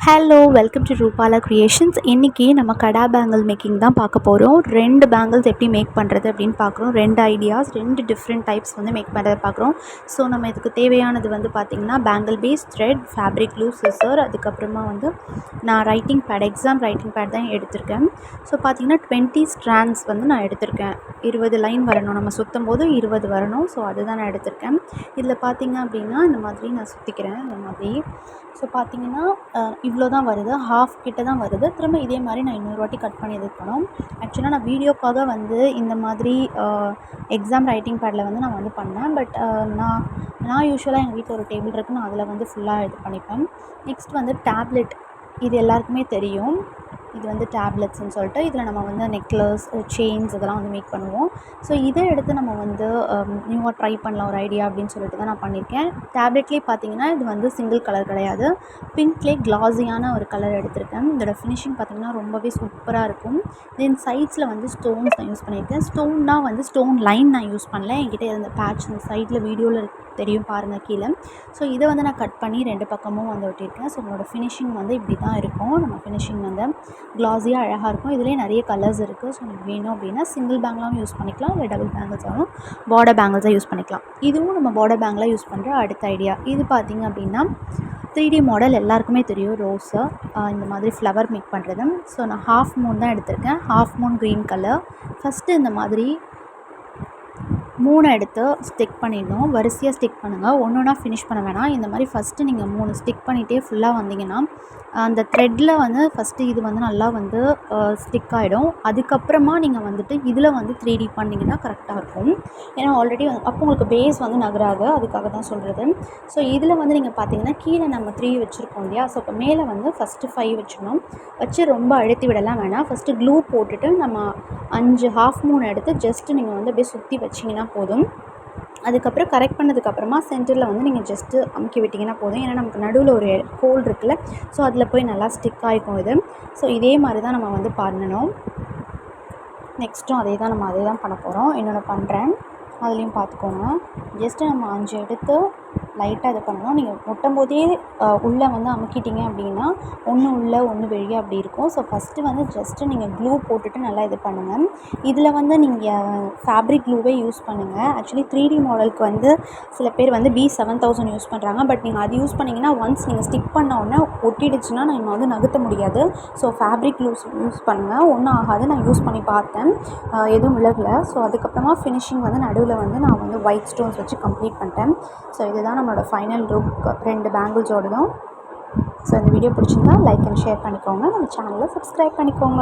Hello welcome to Rupala creations. இன்றைக்கி நம்ம கடா bangle making தான் பார்க்க போகிறோம். 2 பேங்கிள்ஸ் எப்படி மேக் பண்ணுறது அப்படின்னு பார்க்குறோம். 2 ஐடியாஸ், 2 டிஃப்ரெண்ட் டைப்ஸ் வந்து மேக் பண்ணுறதை பார்க்குறோம். ஸோ நம்ம இதுக்கு தேவையானது வந்து பார்த்திங்கன்னா bangle base, thread, fabric glue, scissor, அதுக்கப்புறமா வந்து நான் writing pad, exam writing pad தான் எடுத்திருக்கேன். ஸோ பார்த்திங்கன்னா 20 ஸ்ட்ராண்ட்ஸ் வந்து நான் எடுத்திருக்கேன். 20 லைன் வரணும், நம்ம சுற்றும் போது 20 வரணும். ஸோ அதுதான் நான் எடுத்திருக்கேன். இதில் பார்த்திங்க அப்படின்னா இந்த மாதிரி நான் சுற்றிக்கிறேன். இந்த மாதிரி ஸோ பார்த்திங்கன்னா இவ்வளோ தான் வருது, ஹாஃப் கிட்ட தான் வருது. திரும்ப இதே மாதிரி நான் இன்னொரு வாட்டி கட் பண்ணி எடுக்கணும். ஆக்சுவலாக நான் வீடியோக்காக வந்து இந்த மாதிரி எக்ஸாம் ரைட்டிங் பேடில் வந்து நான் வந்து பண்ணேன். பட் நான் யூஸ்வலாக எங்கள் வீட்டில் ஒரு டேபிள் இருக்குது, நான் அதில் வந்து ஃபுல்லாக இது பண்ணிப்பேன். நெக்ஸ்ட் வந்து டேப்லெட், இது எல்லாருக்குமே தெரியும். இது வந்து டேப்லெட்ஸ்ன்னு சொல்லிட்டு இதில் நம்ம வந்து நெக்லஸ், செயின்ஸ் இதெல்லாம் வந்து மேக் பண்ணுவோம். ஸோ இதை எடுத்து நம்ம வந்து நியூவாக ட்ரை பண்ணலாம் ஒரு ஐடியா அப்படின்னு சொல்லிட்டு தான் நான் பண்ணியிருக்கேன். டேப்லெட்லேயே பார்த்தீங்கன்னா இது வந்து சிங்கிள் கலர் கிடையாது, பிங்க்லேயே கிளாஸியான ஒரு கலர் எடுத்திருக்கேன். இதோட ஃபினிஷிங் பார்த்திங்கன்னா ரொம்பவே சூப்பராக இருக்கும். தென் சைட்ஸில் வந்து ஸ்டோன்ஸ் நான் யூஸ் பண்ணியிருக்கேன். ஸ்டோன்னா வந்து ஸ்டோன் லைன் நான் யூஸ் பண்ணல, என்கிட்ட இருந்த பேட்ச் இந்த சைடில் வீடியோவில் தெரியும் பாருங்கள் கீழே. ஸோ இதை வந்து நான் கட் பண்ணி 2 பக்கமும் வந்து ஒட்டியிருக்கேன். ஸோ என்னோடய ஃபினிஷிங் வந்து இப்படி தான் இருக்கும். நம்ம ஃபினிஷிங் வந்து க்ளாஸியாக அழகாக இருக்கும். இதிலே நிறைய கலர்ஸ் இருக்குது. ஸோ உங்களுக்கு வேணும் அப்படின்னா சிங்கிள் பேங்கிளாகவும் யூஸ் பண்ணிக்கலாம், இல்லை டபுள் பேங்கிள்ஸாகவும் பார்டர் பேங்கிள்ஸாக யூஸ் பண்ணிக்கலாம். இதுவும் நம்ம பார்டர் பேங்கிளாக யூஸ் பண்ணுற அடுத்த ஐடியா. இது பார்த்திங்க அப்படின்னா 3D மாடல் எல்லாருக்குமே தெரியும், ரோஸு இந்த மாதிரி ஃப்ளவர் மேக் பண்ணுறது. ஸோ நான் ஹாஃப் மூன் தான் எடுத்திருக்கேன். Half Moon green colour. First இந்த மாதிரி 3 எடுத்து ஸ்டிக் பண்ணிடணும். வரிசையாக ஸ்டிக் பண்ணுங்கள், ஒன்று ஒன்றா ஃபினிஷ் பண்ண வேணாம். இந்த மாதிரி ஃபஸ்ட்டு நீங்கள் 3 ஸ்டிக் பண்ணிகிட்டே ஃபுல்லாக வந்தீங்கன்னா அந்த த்ரெட்டில் வந்து ஃபஸ்ட்டு இது வந்து நல்லா வந்து ஸ்டிக் ஆகிடும். அதுக்கப்புறமா நீங்கள் வந்துட்டு இதில் வந்து 3D பண்ணிங்கன்னா கரெக்டாக இருக்கும். ஏன்னா ஆல்ரெடி அப்போ உங்களுக்கு பேஸ் வந்து நகராது, அதுக்காக தான் சொல்கிறது. ஸோ இதில் வந்து நீங்கள் பார்த்தீங்கன்னா கீழே நம்ம 3 வச்சுருக்கோம் இல்லையா. ஸோ இப்போ மேலே வந்து ஃபஸ்ட்டு 5 வச்சுக்கணும். வச்சு ரொம்ப அழுத்தி விடலாம் வேணாம். ஃபஸ்ட்டு க்ளூ போட்டுட்டு நம்ம 5 ஹாஃப் மூன் எடுத்து ஜஸ்ட்டு நீங்கள் வந்து அப்படியே சுற்றி வச்சிங்கன்னா போதும். அதுக்கப்புறம் கரெக்ட் பண்ணதுக்கப்புறமா சென்டரில் வந்து நீங்கள் ஜஸ்ட்டு அமுக்கி விட்டிங்கன்னா போதும். ஏன்னா நமக்கு நடுவில் ஒரு ஹோல் இருக்குல்ல, ஸோ அதில் போய் நல்லா ஸ்டிக் ஆகிக்கும் இது. ஸோ இதே மாதிரி தான் நம்ம வந்து பண்ணணும். நெக்ஸ்ட்டும் அதே தான் பண்ண போகிறோம். இன்னொன்று பண்ணுறேன், அதுலேயும் பார்த்துக்கோங்க. ஜஸ்ட்டு நம்ம 5 எடுத்து லைட்டாக இது பண்ணணும். நீங்கள் ஒட்டும் போதே உள்ளே வந்து அமுக்கிட்டிங்க அப்படின்னா ஒன்று உள்ளே ஒன்று வெளியே அப்படி இருக்கும். ஸோ ஃபஸ்ட்டு வந்து ஜஸ்ட்டு நீங்கள் க்ளூ போட்டுட்டு நல்லா இது பண்ணுங்கள். இதில் வந்து நீங்கள் ஃபேப்ரிக் க்ளூவே யூஸ் பண்ணுங்கள். ஆக்சுவலி 3D மாடலுக்கு வந்து சில பேர் வந்து B7000 யூஸ் பண்ணுறாங்க. பட் நீங்கள் அது யூஸ் பண்ணிங்கன்னா ஒன்ஸ் நீங்கள் ஸ்டிக் பண்ண உடனே ஒட்டிடுச்சுன்னா நம்ம வந்து நகர்த்த முடியாது. ஸோ ஃபேப்ரிக் க்ளூஸ் யூஸ் பண்ணுங்கள், ஒன்றும் ஆகாது. நான் யூஸ் பண்ணி பார்த்தேன், எதுவும் விலகலை. ஸோ அதுக்கப்புறமா ஃபினிஷிங் வந்து நடுவில் வந்து நான் வந்து ஒயிட் ஸ்டோன்ஸ் வச்சு கம்ப்ளீட் பண்ணிட்டேன். ஸோ இதுதான் நம்மளோட ஃபைனல் லுக் 2 பேங்கிள்ஸோடதும். ஸோ இந்த வீடியோ பிடிச்சிருந்தா லைக் அண்ட் ஷேர் பண்ணிக்கோங்க. நம்ம சேனலை சப்ஸ்கிரைப் பண்ணிக்கோங்க.